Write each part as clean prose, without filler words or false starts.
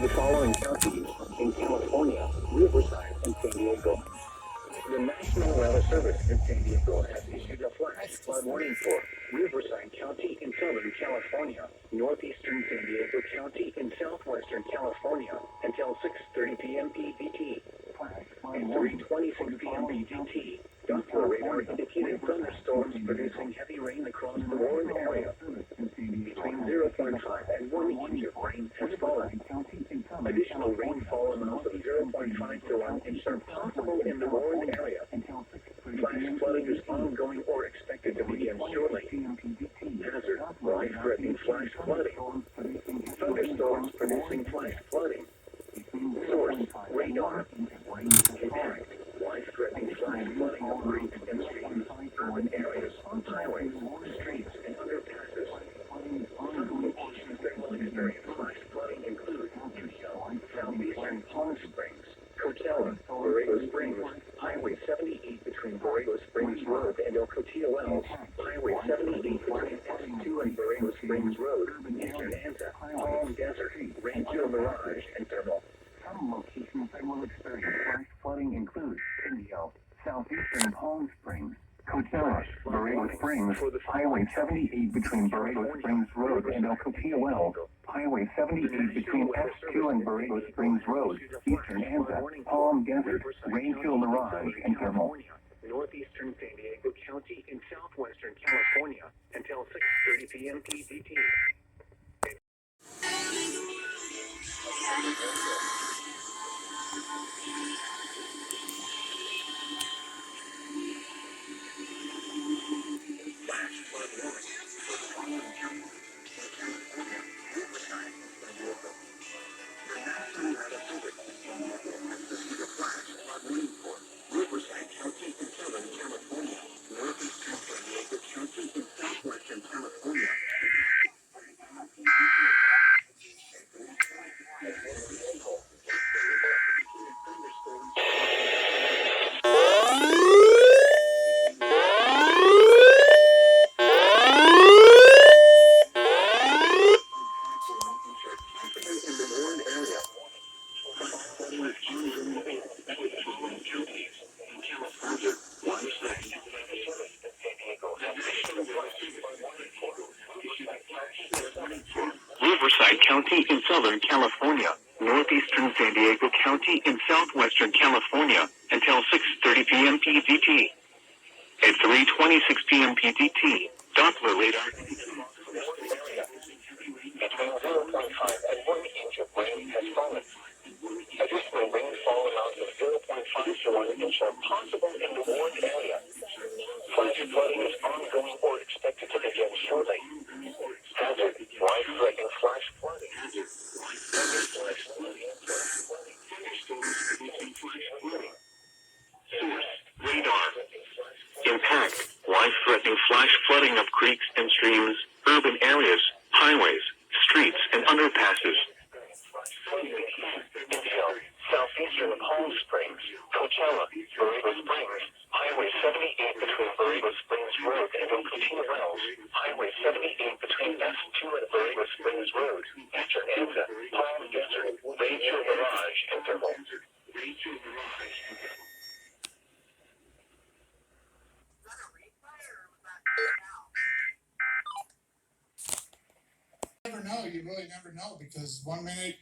the following counties in California, Riverside, and San Diego. The National Weather Service in San Diego has issued a flash flood warning for Riverside County in Southern California, northeastern San Diego County in southwestern California until 6:30 p.m. PDT. At 3:26 p.m. PDT, Doppler radar indicated thunderstorms producing heavy rain across the Warren area. Between 0.5 and 1 inch of rain has fallen. Additional rainfall amounts of 0.5 to 1 inch are possible in the Warren area. Flash flooding is ongoing or expected to begin shortly. Hazard, life-threatening flash flooding. Thunderstorms producing flash flooding. Source, radar. Impact, life-threatening flash flooding of creeks and streams, urban areas, highways, streets, and underpasses. Some locations that will experience flash flooding include Indio, southeastern Palm Springs, Coachella, Borrego Springs, Highway 78 between Borrego Springs Road and El Cotillo Wells, Highway 78 between S2 and Borrego Springs Road, Eastern Anza, Palm Desert, Rancho Mirage, and Thermal. Some locations that will experience flash flooding include Indio, southeastern Palm Springs, Coachella, Borrego Springs, Highway 78 between Borrego Springs Road and El Cotillo Wells, Highway 78 between S2 and Borrego Springs Road, Eastern Anza, Palm Desert, Rancho Mirage, and Thermal. Northeastern San Diego County in southwestern California until 6:30 p.m. PDT. Riverside County in Southern California, northeastern San Diego County in southwestern California. Riverside County in Southern California, northeastern San Diego County in southwestern California, until 6:30 p.m. PDT. At 3:26 p.m. PDT, Doppler radar between 0.5 and 1 inch of rain has fallen. Additional rainfall amounts of 0.5 to 1 inch are possible in the Warren area. Flash flooding is ongoing or expected to begin shortly. Hazard, life-threatening flash flooding. Source, radar. Impact, life-threatening flash flooding of creeks and streams, urban areas, highways, streets, and underpasses. Indio, southeastern Palm Springs, Coachella, Borrego Springs, Highway 78 between Borrego Springs Road and El Cotillo Wells, Highway 78 between S2 and Borrego Springs Road, Eastern Anza, Palm Desert, Rancho Mirage, and Thermal. You really never know, because 1 minute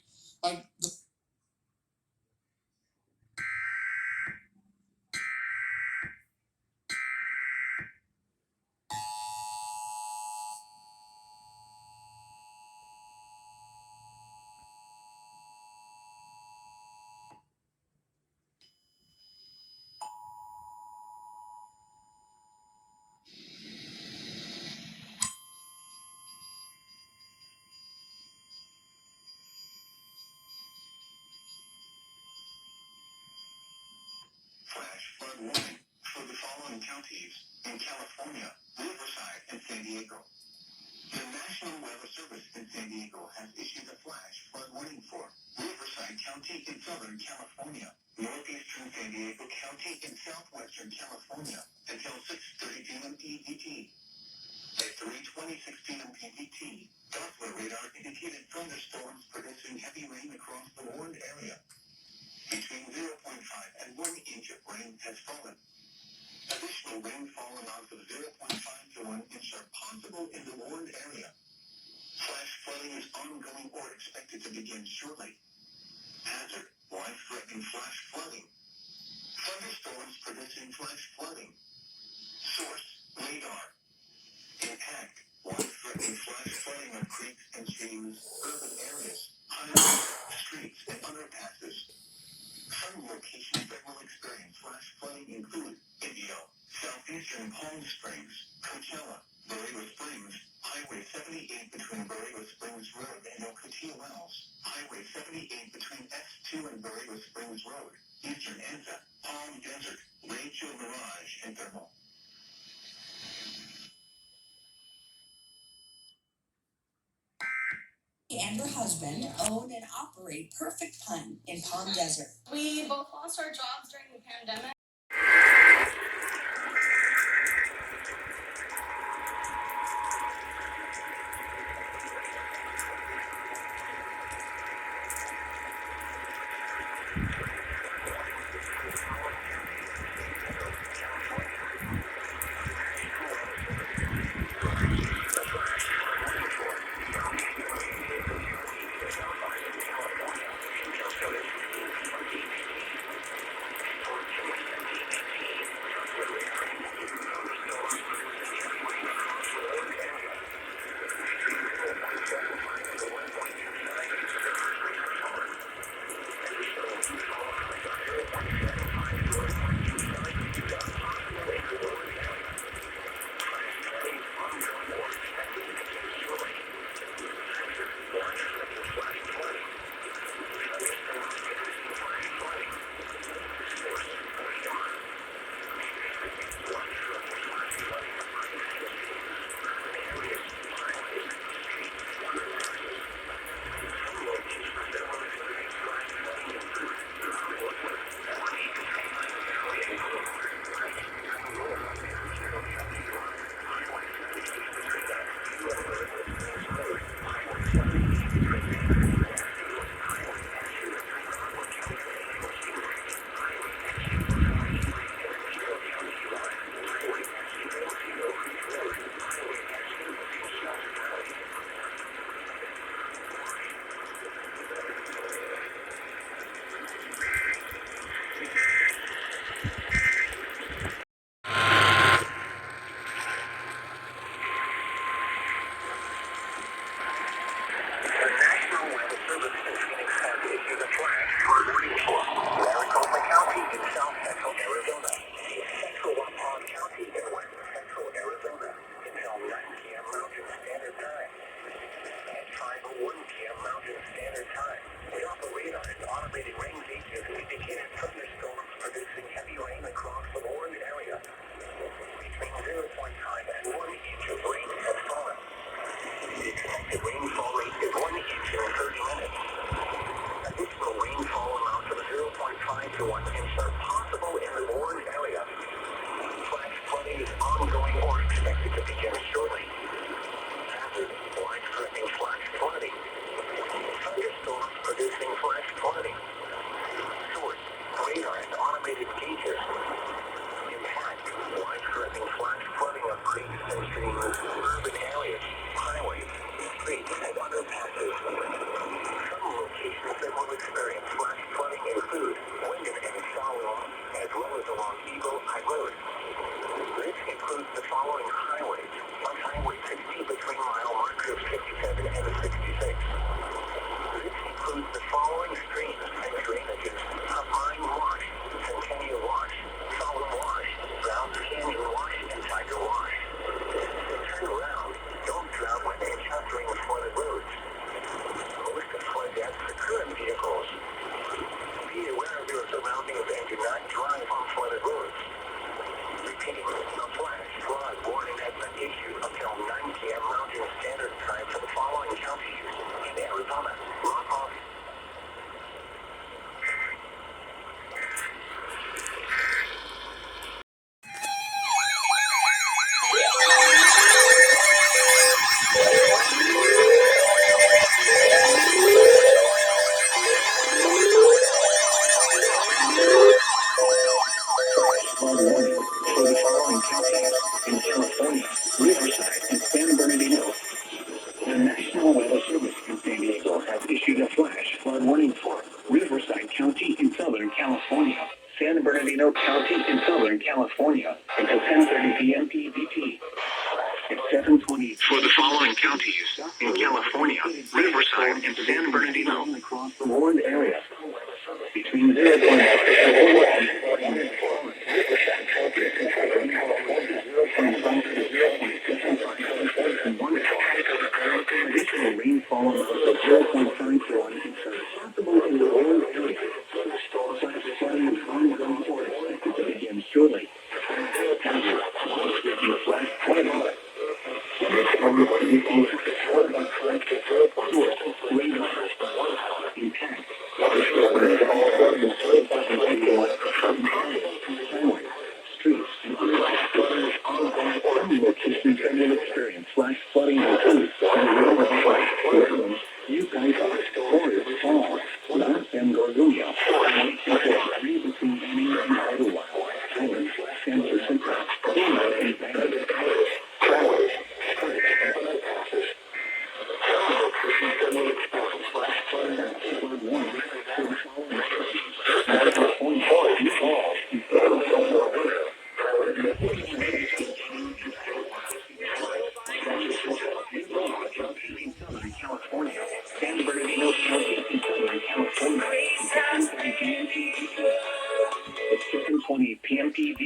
Flash flood warning for the following counties in California, Riverside, and San Diego. The National Weather Service in San Diego has issued a flash flood warning for Riverside County in Southern California, northeastern San Diego County in southwestern California until 6:30 p.m. PDT. At 3:26 p.m. PPT, Doppler radar indicated thunderstorms producing heavy rain across the warned area. Between 0.5 and 1 inch of rain has fallen. Additional rainfall amounts of 0.5 to 1 inch are possible in the warned area. Flash flooding is ongoing or expected to begin shortly. Hazard: life-threatening flash flooding. Thunderstorms producing flash flooding. Source: radar. Impact: life-threatening flash flooding of creeks and streams, urban areas, highways, streets, and underpasses. Some locations that will experience flash flooding include Indio, southeastern Palm Springs, Coachella, Borrego Springs, Highway 78 between Borrego Springs Road and Ocotillo Wells, Highway 78 between S2 and Borrego Springs Road, Eastern Enza, Palm Desert, Rachel Mirage, and Thermal. And her husband own and operate Perfect Pun in Palm Desert. We both lost our jobs during the pandemic. San Bernardino County in Southern California until 10:30 p.m. PDT. At 7:20 for the following counties in California: Riverside and San Bernardino across the Warren area. Between 0.5 and 1 additional rainfall amounts of 0.5 to 1 inch are possible in the Warren area. Flooding and ongoing or expected to begin shortly. Flash flood. Radar. Impact. Streets. Some locations that will experience flash flooding include you guys Forest Falls, Monsoon, Gorgonio, between Annie and Idlewild, Highland, San Jacinto, and Banner. California, San Bernardino County in Southern California. It's 7:20 p.m. PV.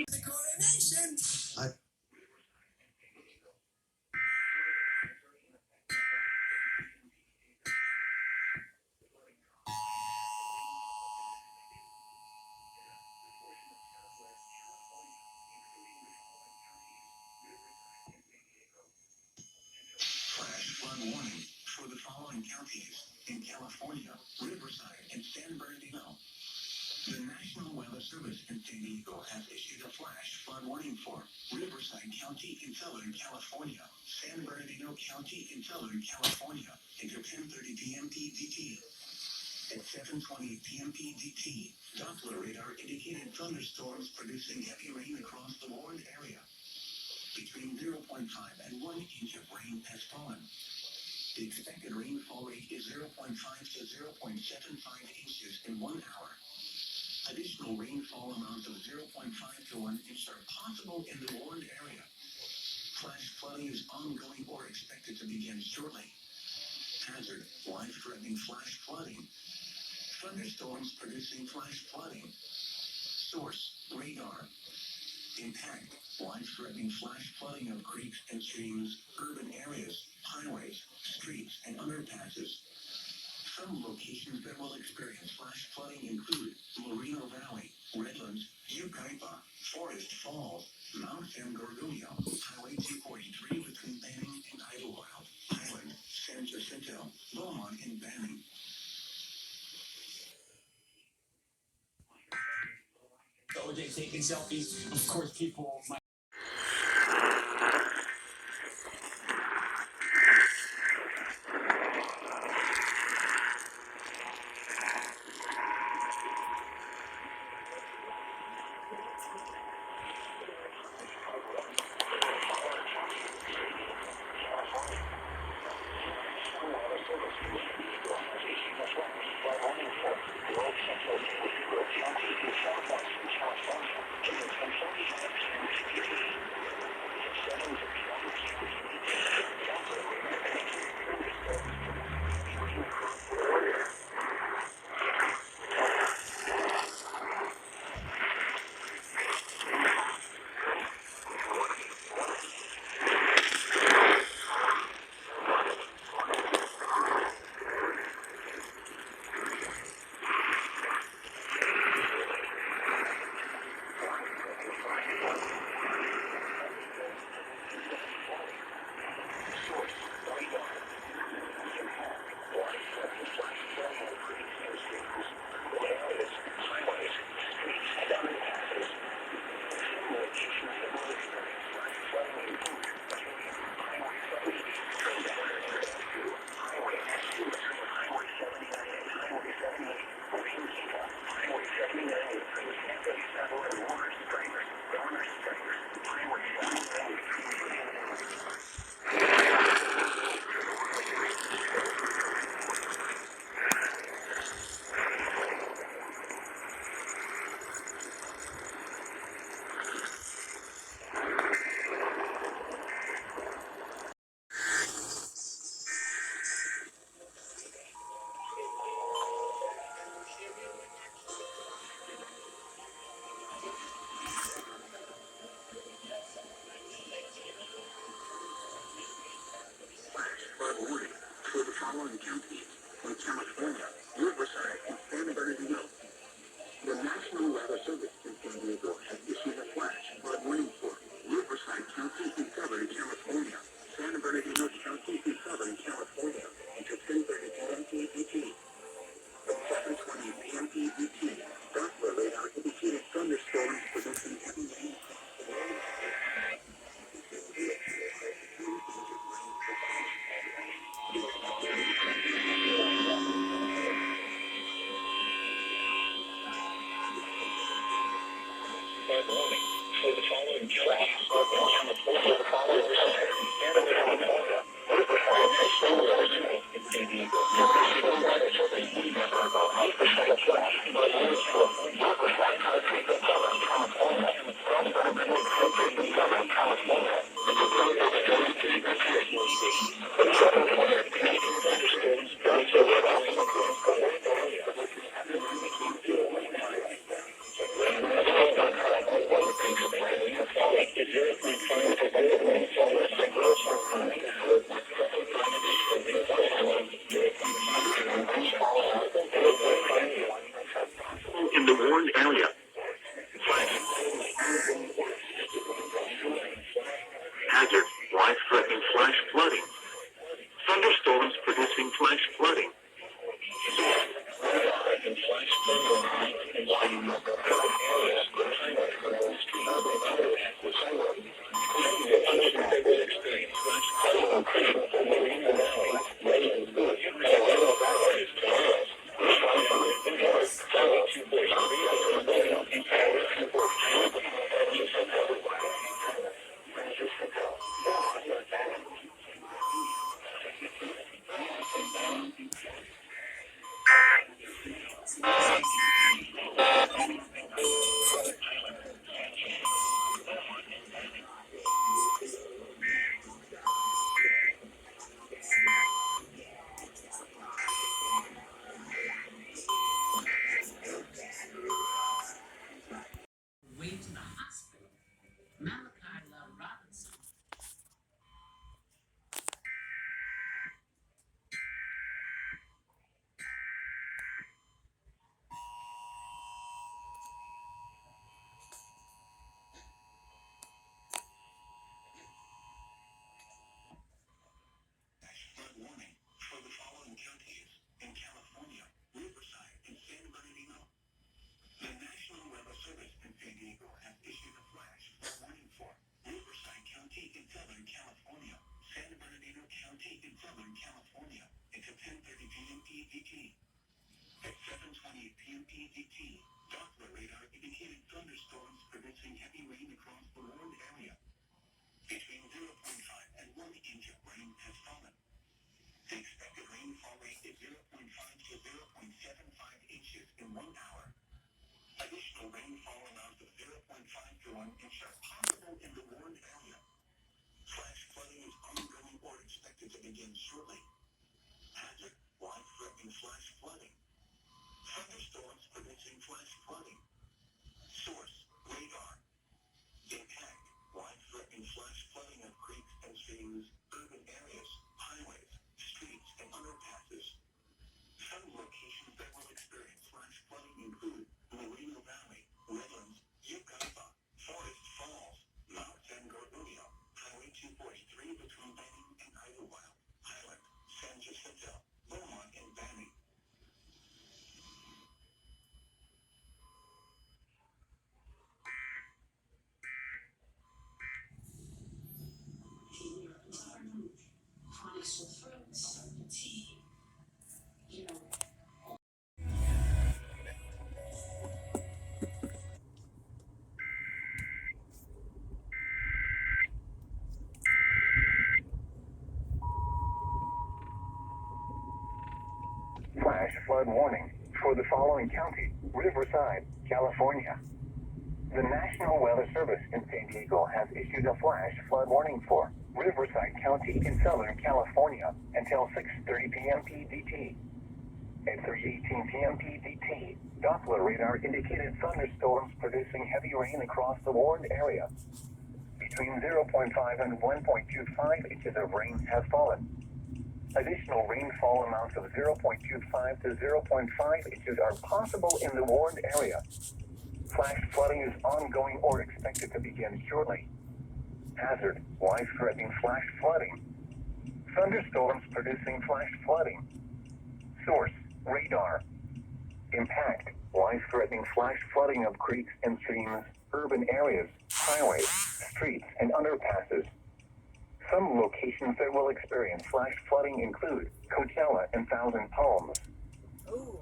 Flash flood warning for the following counties in California: Riverside and San Bernardino. The National Weather Service in San Diego has issued a flash flood warning for Riverside County in Southern California, San Bernardino County in Southern California until 10:30 p.m. PDT. At 7:20 p.m. PDT, Doppler radar indicated thunderstorms producing heavy rain across the Warren area. Between 0.5 and 1 inch of rain has fallen. The expected rainfall rate is 0.5 to 0.75 inches in 1 hour. Additional rainfall amounts of 0.5 to 1 inch are possible in the Warren area. Flash flooding is ongoing or expected to begin shortly. Hazard: life-threatening flash flooding. Thunderstorms producing flash flooding. Source: radar. Impact: life-threatening flash flooding of creeks and streams, urban areas, highways, streets, and underpasses. Some locations that will experience flash flooding include Moreno Valley, Redlands, Yucaipa, Forest Falls, Mount San Gorgonio, Highway 243 between Banning and Idlewild, Highland, San Jacinto, Beaumont, and Banning. OJ taking selfies. Of course, people might. California. following counties in California, Riverside, and San Bernardino. The National Weather Service in San Diego has issued a flash flood warning for Riverside County in Southern California, San Bernardino County in Southern California, until 10:30 p.m. PDT. At 7:20 p.m. PDT, Doppler radar indicated thunderstorms producing heavy rain. Flood warning for the following counties: California, the following Santa California, Riverside, San Bernardino, and San Diego. National Weather Service issued a flash flood warning for Riverside, Southern California, San Bernardino County, Southern California, until 10:30 p.m. At 7:20 p.m. thunderstorms producing heavy rain across the area. In the warned area. Hazard, life-threatening flash flooding. Thunderstorms producing flash flooding. And flash flooding in urban areas. They will experience flash flooding in Marina Valley, Redlands, Colorado Valley, Taurus, 243, and Paris, 243. Flood warning for the following counties in California, Riverside, and San Bernardino. The National Weather Service in San Diego has issued a flash flood warning for Riverside County in Southern California, San Bernardino County in Southern California, until 10:30 p.m. PDT. At 7:20 p.m. PDT, Doppler radar indicated thunderstorms producing heavy rain across the warned area. Between 0.5 and 1 inch of rain has fallen. The expected rainfall rate is 0.5 to 0.75 inches in 1 hour. Additional rainfall amounts of 0.5 to 1 inch are possible in the warned area. Flash flooding is ongoing or expected to begin shortly. Hazard, life-threatening flash flooding. Thunderstorms producing flash flooding. Source, radar. Impact, life-threatening flash flooding of creeks and streams, urban areas, highways, streets, and underpasses. Some locations that will experience flash flooding include Moreno Valley, Redlands, Yucaipa, Forest Falls, Mount San Gorgonio, Highway 243 between Banning and Idlewild, Highland, San Jacinto, Beaumont, and Banning. Flash flood warning for the following county, Riverside, California. The National Weather Service in San Diego has issued a flash flood warning for Riverside County in Southern California until 6:30 p.m. PDT. At 3:18 p.m. PDT, Doppler radar indicated thunderstorms producing heavy rain across the warned area. Between 0.5 and 1.25 inches of rain has fallen. Additional rainfall amounts of 0.25 to 0.5 inches are possible in the warned area. Flash flooding is ongoing or expected to begin shortly. Hazard, life-threatening flash flooding. Thunderstorms producing flash flooding. Source, radar. Impact, life-threatening flash flooding of creeks and streams, urban areas, highways, streets, and underpasses. Some locations that will experience flash flooding include Coachella and Thousand Palms. Ooh.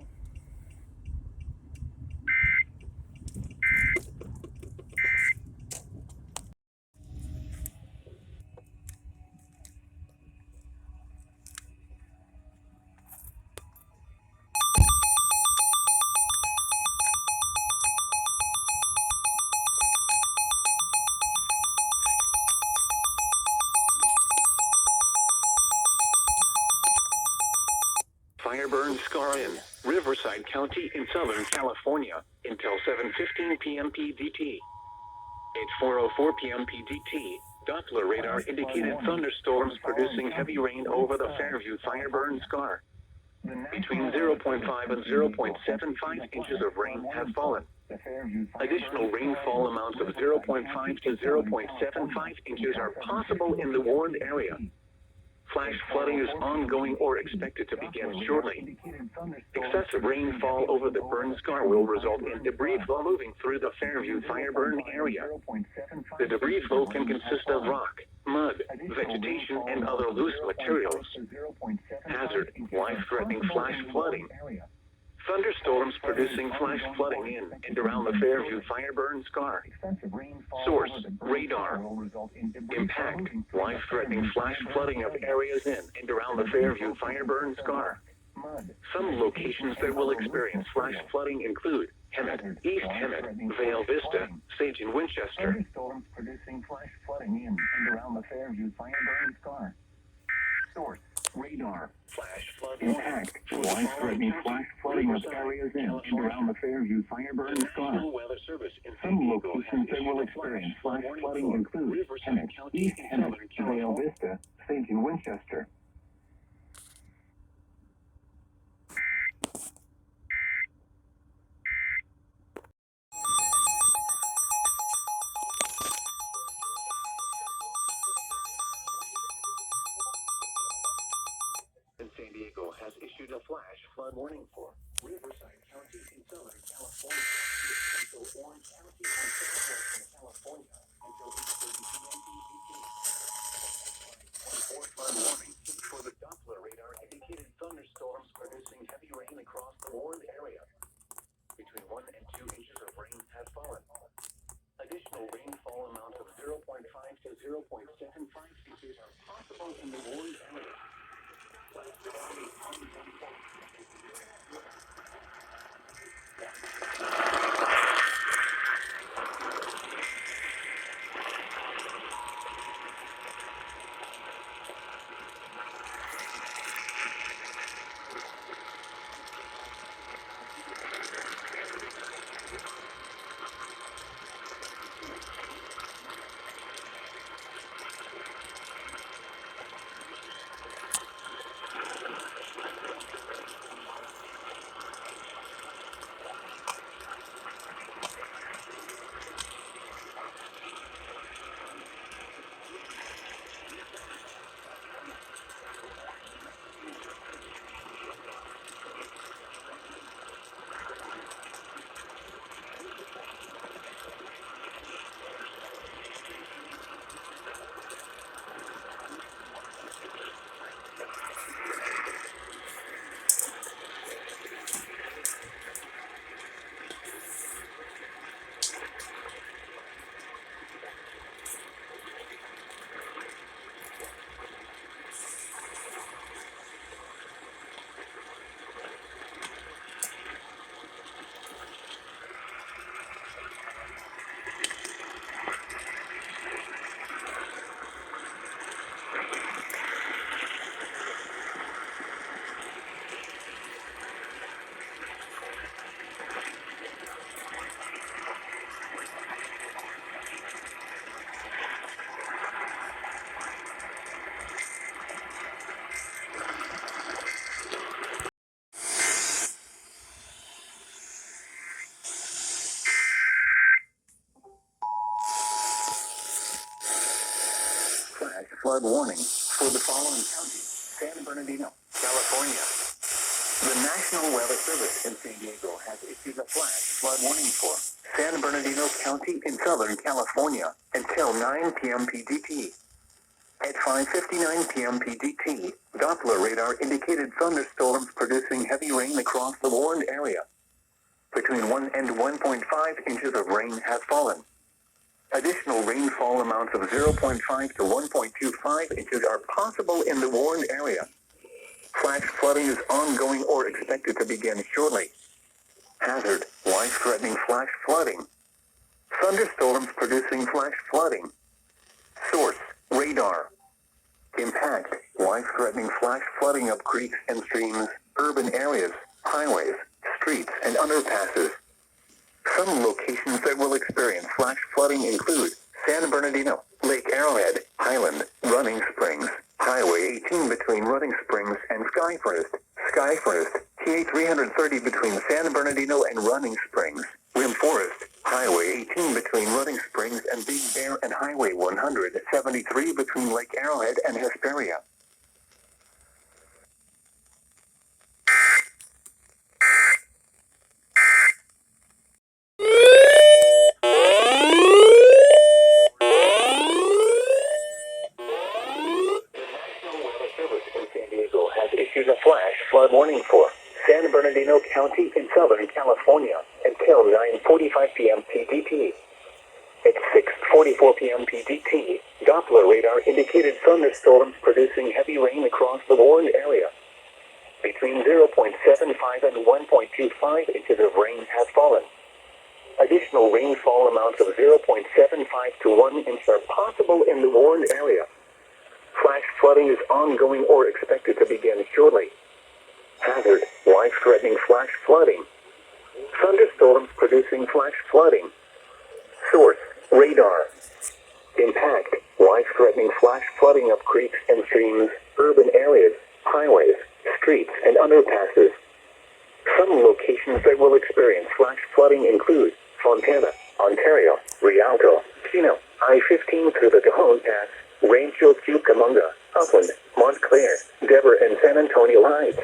Fire burn scar in Riverside County in Southern California until 7:15 p.m. PDT. At 4:04 p.m. PDT, Doppler radar indicated thunderstorms producing heavy rain over the Fairview fire burn scar. Between 0.5 and 0.75 inches of rain have fallen. Additional rainfall amounts of 0.5 to 0.75 inches are possible in the warned area. Flash flooding is ongoing or expected to begin shortly. Excessive rainfall over the burn scar will result in debris flow moving through the Fairview fire burn area. The debris flow can consist of rock, mud, vegetation, and other loose materials. Hazard, life-threatening flash flooding. Thunderstorms producing flash flooding in and around the Fairview fire burn scar. Source, radar. Impact, life-threatening flash flooding of areas in and around the Fairview fire burn scar. Some locations that will experience flash flooding include Hemet, East Hemet, Vale Vista, Sage and Winchester. Thunderstorms producing flash flooding in and around the Fairview fire burn scar. Source, radar. Flash flood impact, life-threatening flash flooding of areas in and around the Fairview fire burn scar. Some locations that will experience flash flooding include Hemet, East Hemet, Vale Vista, Sage and Winchester. San Diego has issued a flash flood warning for Riverside County in Southern California, Central Orange County and Southwestern California until 8:30 p.m. PDT. 24 flood warning for the Doppler radar indicated thunderstorms producing heavy rain across the warned area. Between 1 and 2 inches of rain have fallen. Additional rainfall amounts of 0.5 to 0.75 inches are possible in the warned area. flood warning for the following counties: San Bernardino, California. The National Weather Service in San Diego has issued a flash flood warning for San Bernardino County in Southern California until 9 p.m. PDT. At 5:59 p.m. PDT, Doppler radar indicated thunderstorms producing heavy rain across the warned area. Between 1 and 1.5 inches of rain have fallen. Additional rainfall amounts of 0.5 to 1.25 inches are possible in the warned area. Flash flooding is ongoing or expected to begin shortly. Hazard: life-threatening flash flooding. Thunderstorms producing flash flooding. Source: radar. Impact: life-threatening flash flooding of creeks and streams, urban areas, highways, streets, and underpasses. Some locations that will experience flash flooding include San Bernardino, Lake Arrowhead, Highland, Running Springs, Highway 18 between Running Springs and Skyforest, TA 330 between San Bernardino and Running Springs, Rim Forest, Highway 18 between Running Springs and Big Bear, and Highway 173 between Lake Arrowhead and Hesperia. Issues a flash flood warning for San Bernardino County in Southern California until 9:45 p.m. PDT. At 6:44 p.m. PDT, Doppler radar indicated thunderstorms producing heavy rain across the warned area. Between 0.75 and 1.25 inches of rain have fallen. Additional rainfall amounts of 0.75 to 1 inch are possible in the warned area. Flash flooding is ongoing or expected to begin shortly. Hazard: life-threatening flash flooding. Thunderstorms producing flash flooding. Source: radar. Impact: life-threatening flash flooding of creeks and streams, urban areas, highways, streets, and underpasses. Some locations that will experience flash flooding include Fontana, Ontario, Rialto, Chino, I-15 through the Cajon Pass, Rancho Cucamonga, Upland, Montclair, Denver, and San Antonio Heights.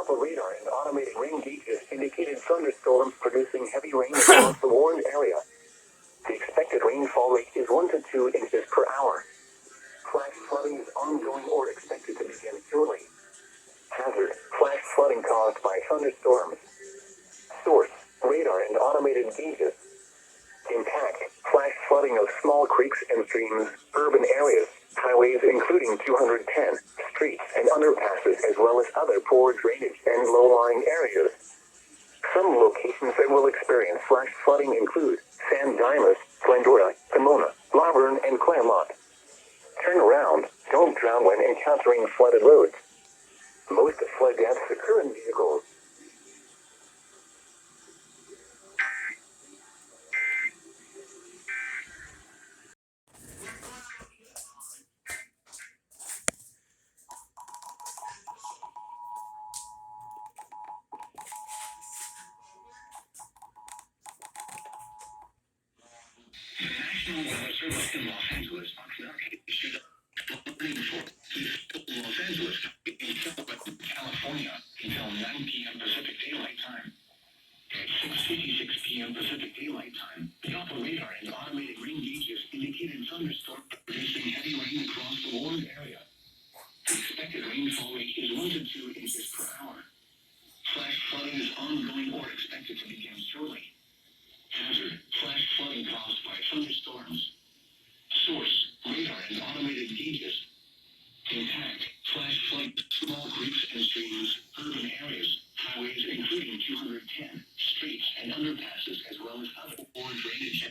Radar and automated rain gauges indicated thunderstorms producing heavy rain across the warned area. The expected rainfall rate is 1 to 2 inches per hour. Flash flooding is ongoing or expected to begin shortly. Hazard: flash flooding caused by thunderstorms. Source: radar and automated gauges. Impact: flash flooding of small creeks and streams, urban areas, highways including 210, streets and underpasses, as well as other poor drainage and low-lying areas. Some locations that will experience flash flooding include San Dimas, Glendora, Pomona, Laverne, and Claremont. Turn around, don't drown when encountering flooded roads. Most flood deaths occur in vehicles. The National Weather Service in Los Angeles issued a warning for Los Angeles in California until 9 p.m. Pacific Daylight Time. At 6:56 p.m. Pacific Daylight Time, the Doppler radar and automated rain gauges indicated thunderstorms producing heavy rain across the warned area. The expected rainfall rate is 1 to 2 inches per hour. Flash flooding is ongoing or expected to begin shortly. Hazard: flash flooding caused by thunderstorms. Source: radar and automated gauges. Impact: flash flooding small creeks and streams, urban areas, highways including 210, streets and underpasses, as well as other poor drainage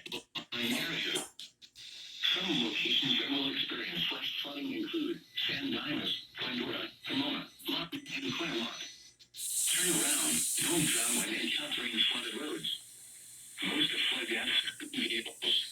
Don't drown when encountering flooded roads. Most flood deaths vehicles.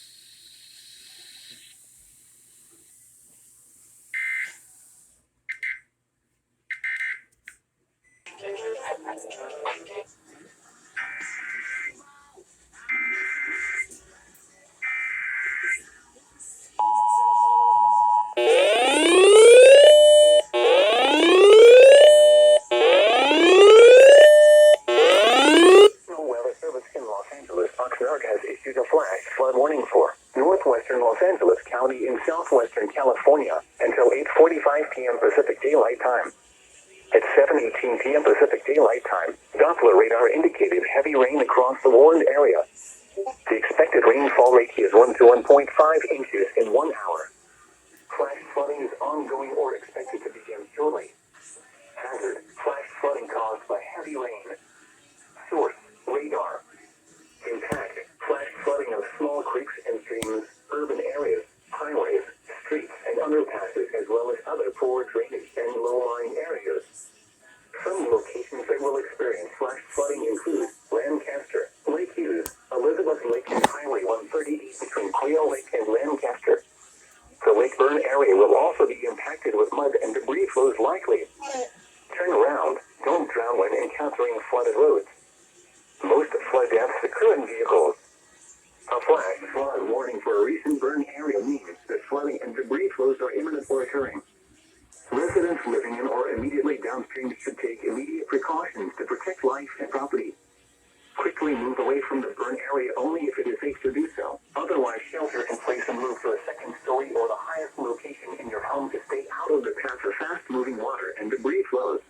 National Weather Service in Los Angeles, Oxnard has issued a flash flood warning for northwestern Los Angeles County in southwestern California until 8:45 p.m. Pacific Daylight Time. At 7:18 p.m. Pacific Daylight Time, Doppler radar indicated heavy rain across the warned area. The expected rainfall rate is 1 to 1.5 inches in 1 hour. Flash flooding is ongoing or expected to begin shortly. Hazard: flash flooding caused by heavy rain. Source: radar. Impact: flash flooding of small creeks and streams, urban areas, highways, streets, and underpasses, as well as other poor drainage and low-lying areas. Some locations that will experience flash flooding include Lancaster, Lake Hughes, Elizabeth Lake, and Highway 138 between Quail Lake and Lancaster. The Lake Burn area will also be impacted with mud and debris flows likely. Turn around. Don't drown when encountering flooded roads. Most flood deaths occur in vehicles. A flash flood warning for a recent burn area means that flooding and debris flows are imminent or occurring. Residents living in or immediately downstream should take immediate precautions to protect life and property. Quickly move away from the burn area only if it is safe to do so. Otherwise, shelter in place and move to a second story or the highest location in your home to stay out of the path of fast-moving water and debris flows.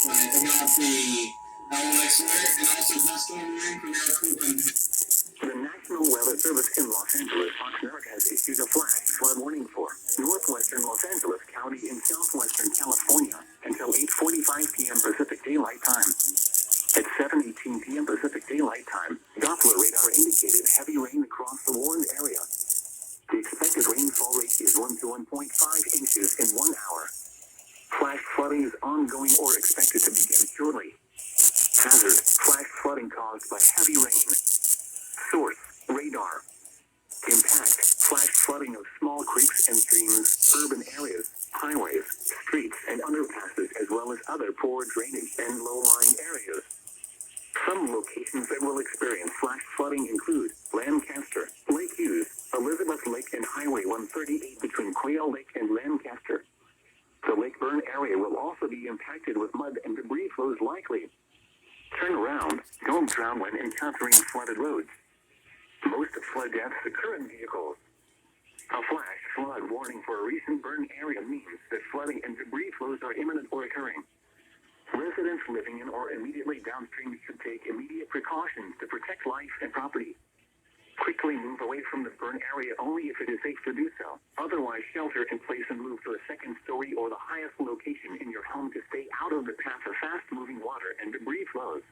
I got the LX alert and also dust storm warning for Maricopa. The National Weather Service in Los Angeles, Oxnard has issued a flash flood warning for northwestern Los Angeles County in southwestern California until 8:45 p.m. Pacific Daylight Time. At 7:18 p.m. Pacific Daylight Time, Doppler radar indicated heavy rain across the warned area. The expected rainfall rate is 1 to 1.5 inches in 1 hour. Flash flooding is ongoing or expected to begin shortly. Hazard: flash flooding caused by heavy rain. Source: radar. Impact: flash flooding of small creeks and streams, urban areas, highways, streets, and underpasses, as well as other poor drainage and low-lying areas. Some locations that will experience flash flooding include Lancaster, Lake Hughes, Elizabeth Lake, and Highway 138 between Quail Lake and Lancaster. The Lake Burn area will also be impacted with mud and debris flows likely. Turn around. Don't drown when encountering flooded roads. Most flood deaths occur in vehicles. A flash flood warning for a recent burn area means that flooding and debris flows are imminent or occurring. Residents living in or immediately downstream should take immediate precautions to protect life and property. Quickly move away from the burn area only if it is safe to do so. Otherwise, shelter in place and move to a second story or the highest location in your home to stay out of the path of fast-moving water and debris flows.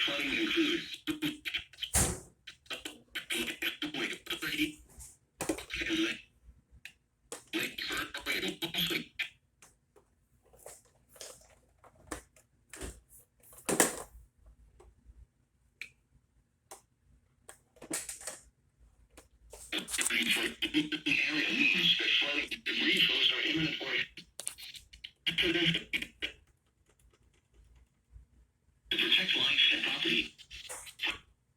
Flooding includes protect life and property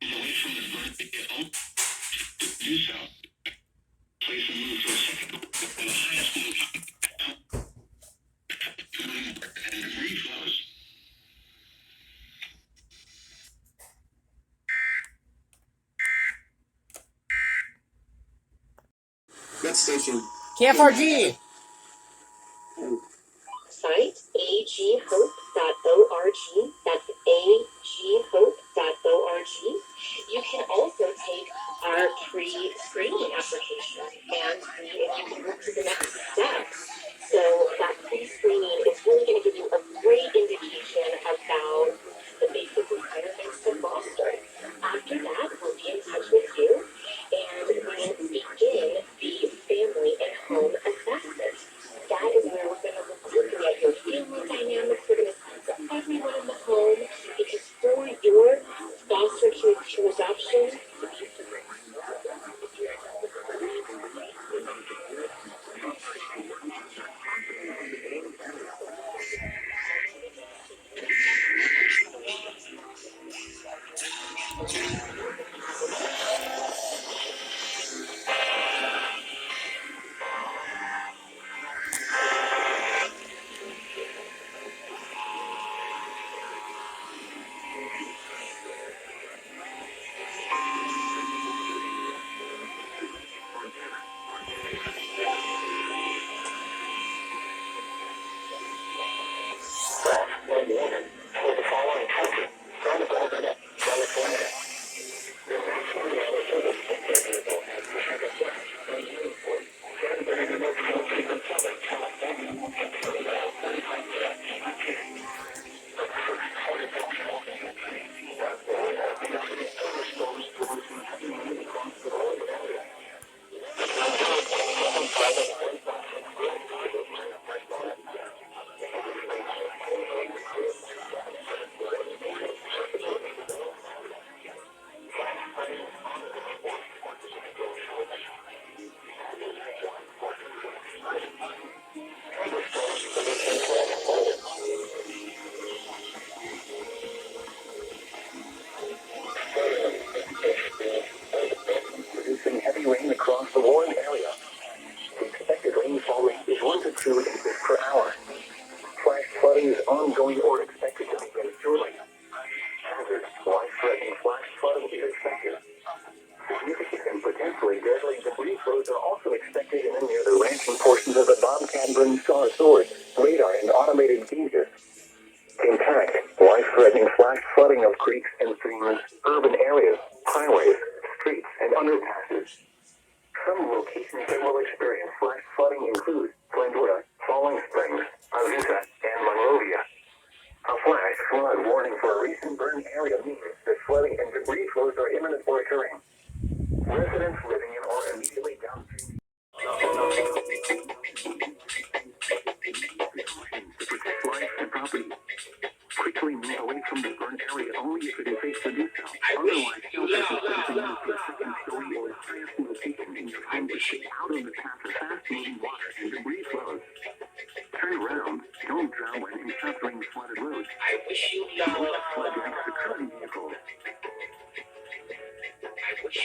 away from the burn to do so. Place and move to a second where the highest and debris flows. That station. KFRG. Site aghope.org. That's aghope.org. You can also take our free screening application and see if you can move to the next step. So that free screening is really going to give you a great indication about the basic requirements to foster. After that, we'll be in touch with you and we'll begin the family and home assessment. That is where we're going to look quickly at your family dynamics. We're going to speak to everyone in the home because for your foster to adoption to be Producing heavy rain across the warned area. The expected rainfall rate is 1 to 2 inches per hour. Flash flooding is ongoing or expected to begin shortly. Hazard, life-threatening flash flooding is expected. Significant and potentially deadly debris flows are also expected in and near the ranching portions of the Bobcat Burn Star Sword, radar, and automated gauges. Impact, life-threatening flash flooding of creeks and streams, urban areas, highways, streets, and underpasses. Some locations that will experience flash flooding include Glendora, Falling Springs, Azusa, and Monrovia. A flash flood warning for a recent burn area means that flooding and debris flows are imminent or occurring. Residents living in or immediately downstream to protect life and property. Quickly move away from the burn area only if it is safe to do so. Otherwise, shelter is something to a second story or highest location in your home to stay out of the path of fast-moving water and debris flows. Turn around. Don't drown when encountering flooded roads. I wish you luck. Flood next to current vehicles. I wish you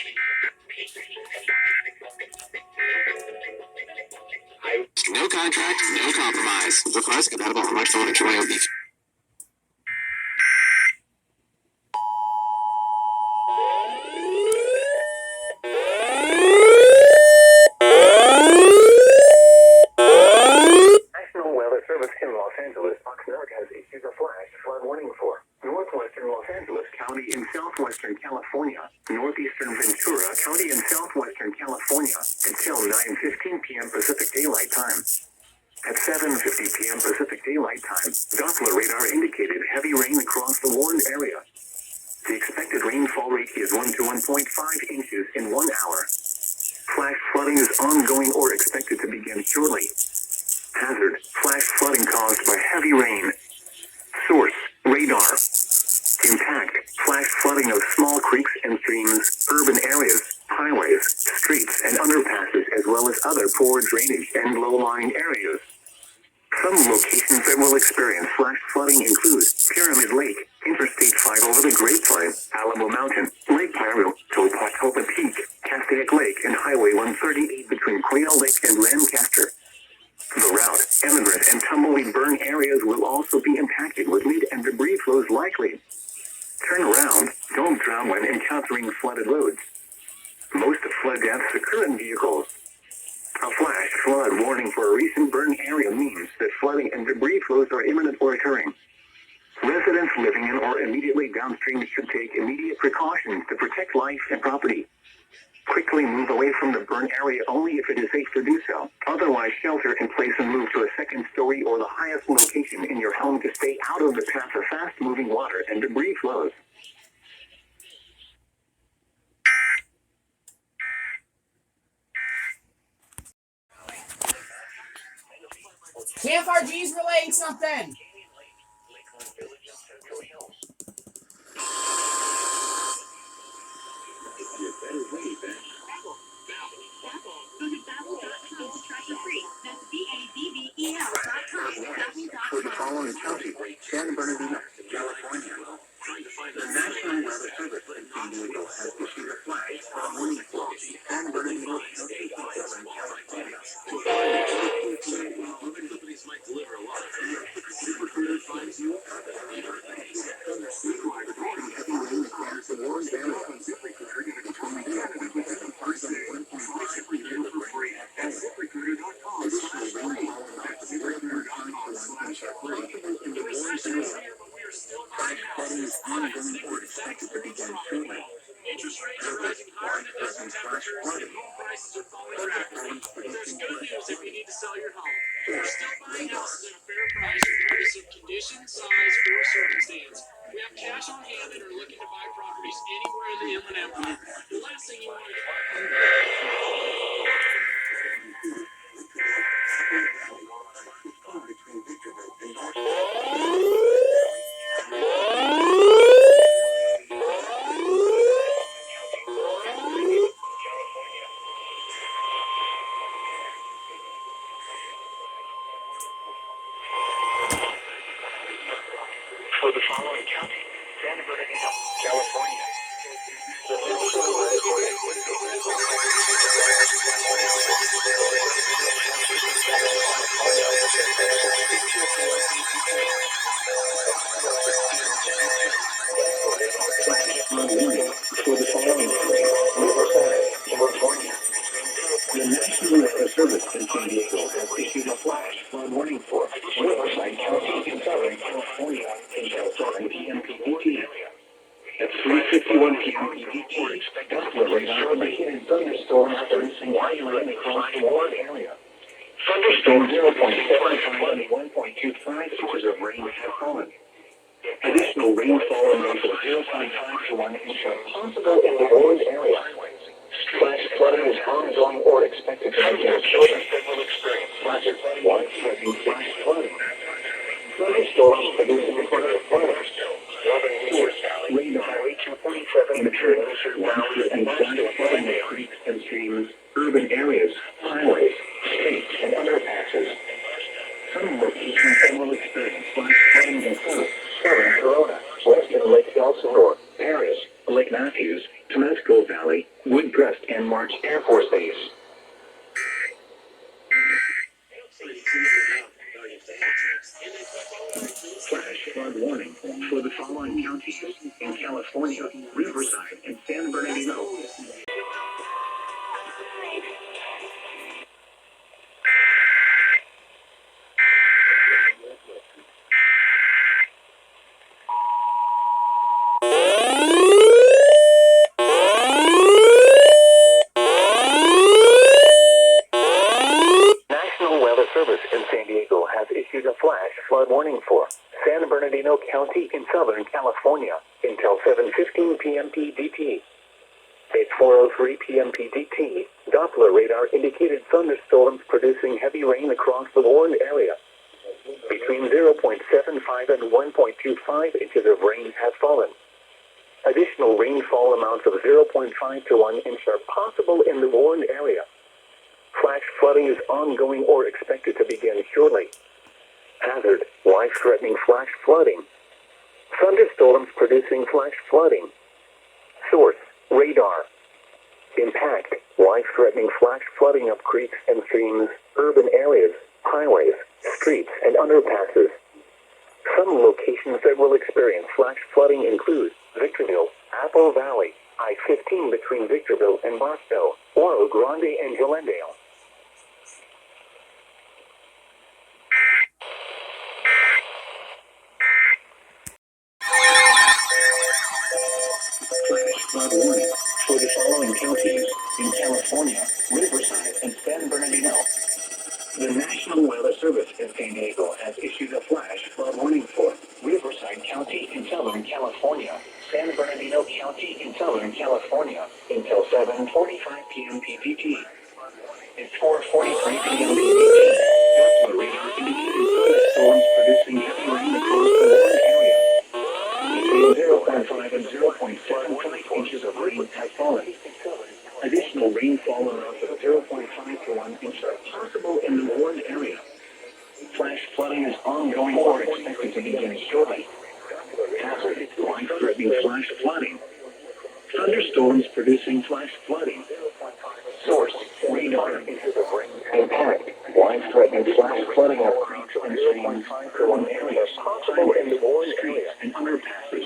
No contract, no compromise. Request compatible Android phone and QIOB. National Weather Service in Los Angeles, Oxnard has issued a flash flood warning for northwestern Los Angeles County in southwestern California, northeastern Ventura County in southwestern California, until 9:15 p.m. Pacific Daylight Time. At 7:50 p.m. Pacific Daylight Time, Doppler radar indicated heavy rain across the warned area. The expected rainfall rate is 1 to 1.5 inches in 1 hour. Flash flooding is ongoing or expected to begin shortly. Hazard, flash flooding caused by heavy rain. Source, radar. Impact, flash flooding of small creeks and streams, urban areas, highways, streets, and underpasses, as well as other poor drainage and low-lying areas. Some locations that will experience flash flooding include Pyramid Lake, Interstate 5 over the Grapevine, Alamo Mountain, Lake Pyro, Topatopa Peak, Castaic Lake, and Highway 138 between Quail Lake and Lancaster. The route, Emigrant, and Tumbleweed Burn areas will also be impacted with lead and debris flows likely. Turn around, don't drown when encountering flooded roads. Most flood deaths occur in vehicles. A flash flood warning for a recent burn area means that flooding and debris flows are imminent or occurring. Residents living in or immediately downstream should take immediate precautions to protect life and property. Quickly move away from the burn area only if it is safe to do so. Otherwise, shelter in place and move to a second story or the highest location in your home to stay out of the path of fast-moving water and debris flows. KFRG's relaying something. For the following county, San Bernardino, California. The National Weather Service in San Diego has issued a flash warning for San Bernardino County in Southern California. Moving companies might deliver a lot. ZipRecruiter finds you. Interest rates are rising higher than desert temperatures, and home prices are falling rapidly. But there's good news if you need to sell your home. We're still buying houses at a fair price regardless of condition, size, or circumstance. We have cash on hand and are looking to buy properties anywhere in the Inland Empire. The last thing you want to For the following county, San Bernardino, California. For the following county, Riverside, California. The National Weather Service in San Diego has issued a flash flood warning for Riverside County in Southern California until 7 p.m. PDT. At 3:51 p.m. PDT, Doppler radar indicated thunderstorms producing heavy rain across the ward area. Thunderstorms 0.75 and 1.25 inches of rain have fallen. Additional rainfall amounts of 0.5 to 1 inch are possible in the warned area. Flash flooding is ongoing or expected to begin shortly. Widespread flash flooding. Thunderstorms producing flooding. Rain of 2.7 materials surrounded and flash flooding of creeks and streams, urban areas, highways, streets, and underpasses. Some locations that will experience flash flooding include southern Corona, western Lake Elsinore, Paris, Lake Matthews, Temescal Valley, Woodcrest, and March Air Force Base. Flash flood warning for the following counties in California, Riverside, and San Bernardino. National Weather Service in San Diego has issued a flash flood warning for San Bernardino County in Southern California until 7:15 p.m. PDT. At 4:03 p.m. PDT, Doppler radar indicated thunderstorms producing heavy rain across the warned area. Between 0.75 and 1.25 inches of rain have fallen. Additional rainfall amounts of 0.5 to 1 inch are possible in the warned area. Flash flooding is ongoing or expected to begin shortly. life-threatening flash flooding. Thunderstorms producing flash flooding. Source, radar. Impact, life-threatening flash flooding of creeks and streams, urban areas, highways, streets, and underpasses. Some locations that will experience flash flooding include Victorville, Apple Valley, I-15 between Victorville and Bosco, Oro Grande and Glendale. Flash flood warning for the following counties in California, Riverside, and San Bernardino. The National Weather Service in San Diego has issued a flash flood warning for Riverside County in Southern California, San Bernardino County in Southern California until 7:45 p.m. PPT. It's 4:43 p.m. PPT. That's the radar indicating thunderstorms producing heavy rain across the warned area. Between 0.5 and 0.75 inches of rain has fallen. Additional rainfall amounts of 0.5 to 1 inch are possible in the warned area. Flash flooding is ongoing or expected to begin shortly. Hazard, life-threatening flash flooding. Thunderstorms producing flash flooding. Source, radar. Impact, life-threatening flash flooding of creeks and streams, urban areas, highways, streets, and underpasses.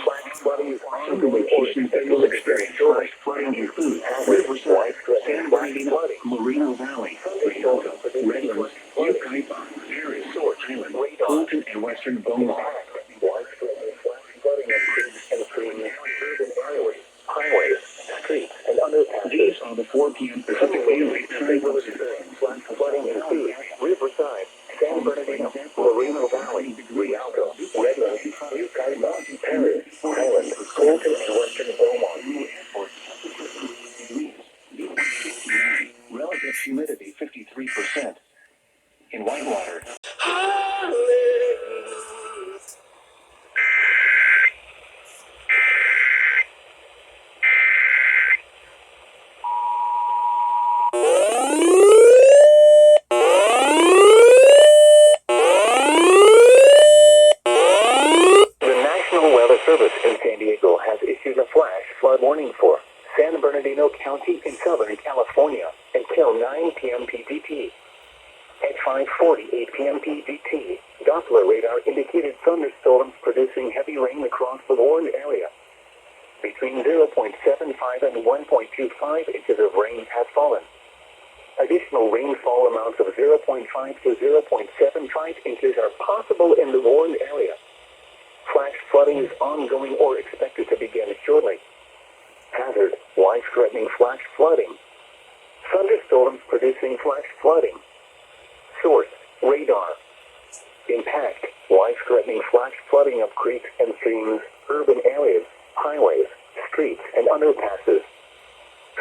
Some locations that will experience flash flooding include Riverside, San Bernardino, Moreno Valley, Rialto, Redlands, Yucaipa, Paris, Highland, Colton, and Western Beaumont. Highways, streets, and underpasses. These are the 4 p.m. Pacific Daylight Time zones. Flooding includes Riverside, San Bernardino, Moreno Valley, Rialto, Redlands, Yucaipa, Paris, Highland, Colton, and Western Beaumont. Relative humidity 53%. In Whitewater. Service in San Diego has issued a flash flood warning for San Bernardino County in Southern California until 9 p.m. PPT. At 5:48 p.m. PPT, Doppler radar indicated thunderstorms producing heavy rain across the warned area. Between 0.75 and 1.25 inches of rain have fallen. Additional rainfall amounts of 0.5 to 0.75 inches are possible in the warned area. Flash flooding is ongoing or expected to begin shortly. Hazard, life-threatening flash flooding. Thunderstorms producing flash flooding. Source, radar. Impact, life-threatening flash flooding of creeks and streams, urban areas, highways, streets, and underpasses.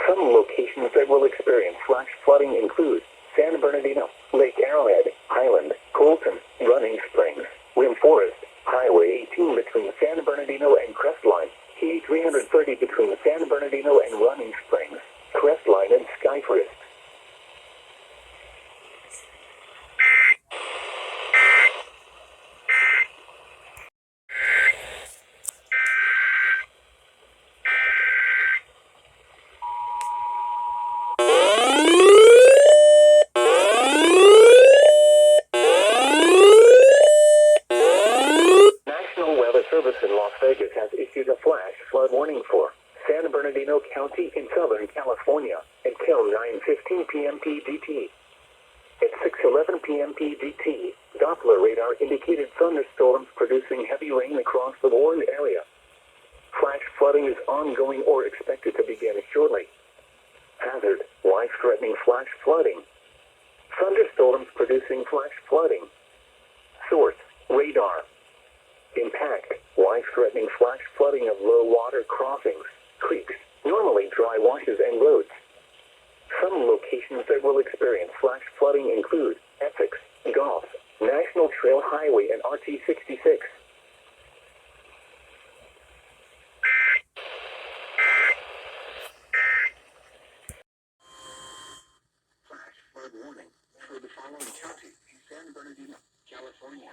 Some locations that will experience flash flooding include San Bernardino, Lake Arrowhead, Highland, Colton, Running Springs, Wim Forest, Highway 18 between San Bernardino and Crestline, Key 330 between San Bernardino and Running Springs, Crestline and Skyforest. Service in Las Vegas has issued a flash flood warning for San Bernardino County in Southern California until 9:15 p.m. PGT. At 6:11 p.m. PGT, Doppler radar indicated thunderstorms producing heavy rain across the warned area. Flash flooding is ongoing or expected to begin shortly. Hazard, life-threatening flash flooding. Thunderstorms producing flash flooding. Source, radar. Impact, life-threatening flash flooding of low-water crossings, creeks, normally dry washes and roads. Some locations that will experience flash flooding include Essex, Gulf, National Trail Highway, and RT-66. Flash flood warning for the following county in San Bernardino, California.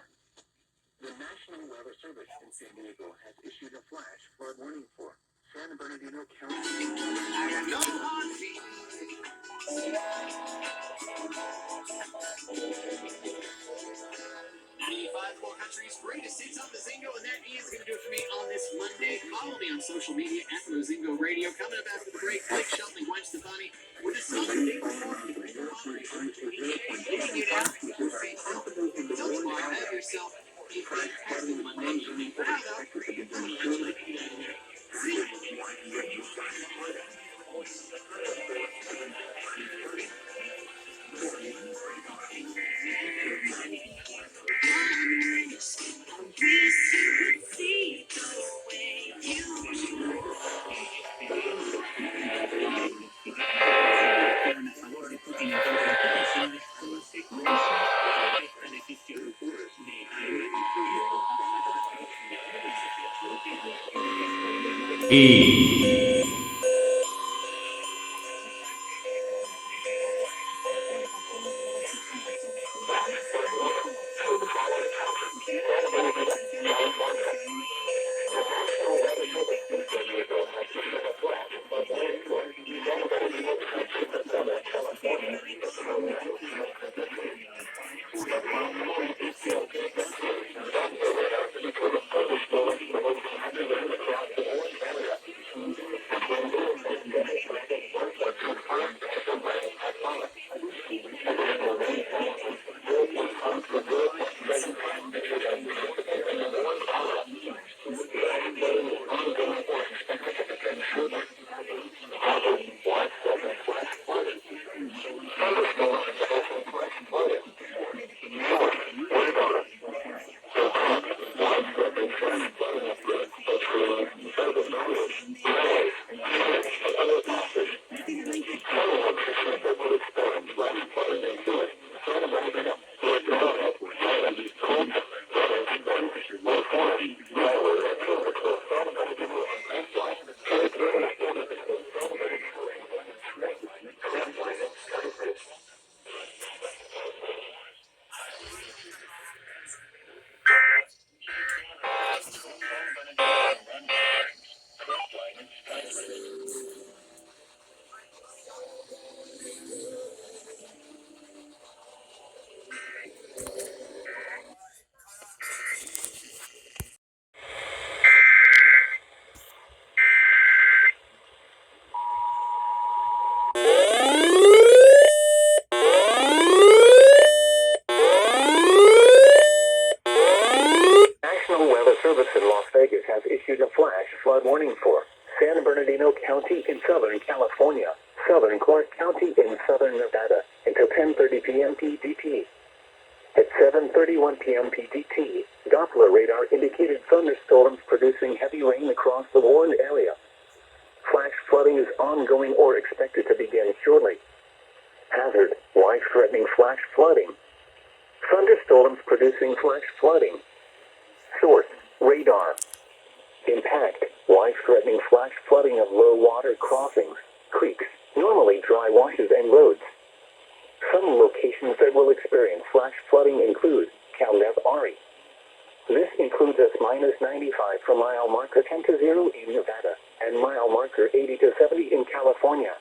The National Weather Service in San Diego has issued a flash flood warning for San Bernardino County. Aloha, 95 countries, greatest hits on the Zingo, and that is going to do it for me on this Monday. Follow me on social media at Mozingo Radio. Coming up after the break, Blake Shelton, Gwen Stefani, with a song that they performed with Rico Moderation, getting you down. Stay still. Until tomorrow, have yourself a fantastic Monday evening. For now, though, I'm going to let you get out of there. See you. National Weather Service in Las Vegas has issued a flash flood warning for San Bernardino County in Southern California, Southern Clark County in Southern Nevada until 10:30 p.m. PDT. At 7:31 p.m. PDT, Doppler radar indicated thunderstorms producing heavy rain across the warned area. Flash flooding is ongoing or expected to begin shortly. Hazard: life-threatening flash flooding. Thunderstorms producing flash flooding. Source: radar. Impact: life-threatening flash flooding of low water crossings, creeks, normally dry washes and roads. Some locations that will experience flash flooding include Calneb Ari. This includes us -95 for mile marker 10 to 0 in Nevada and mile marker 80 to 70 in California.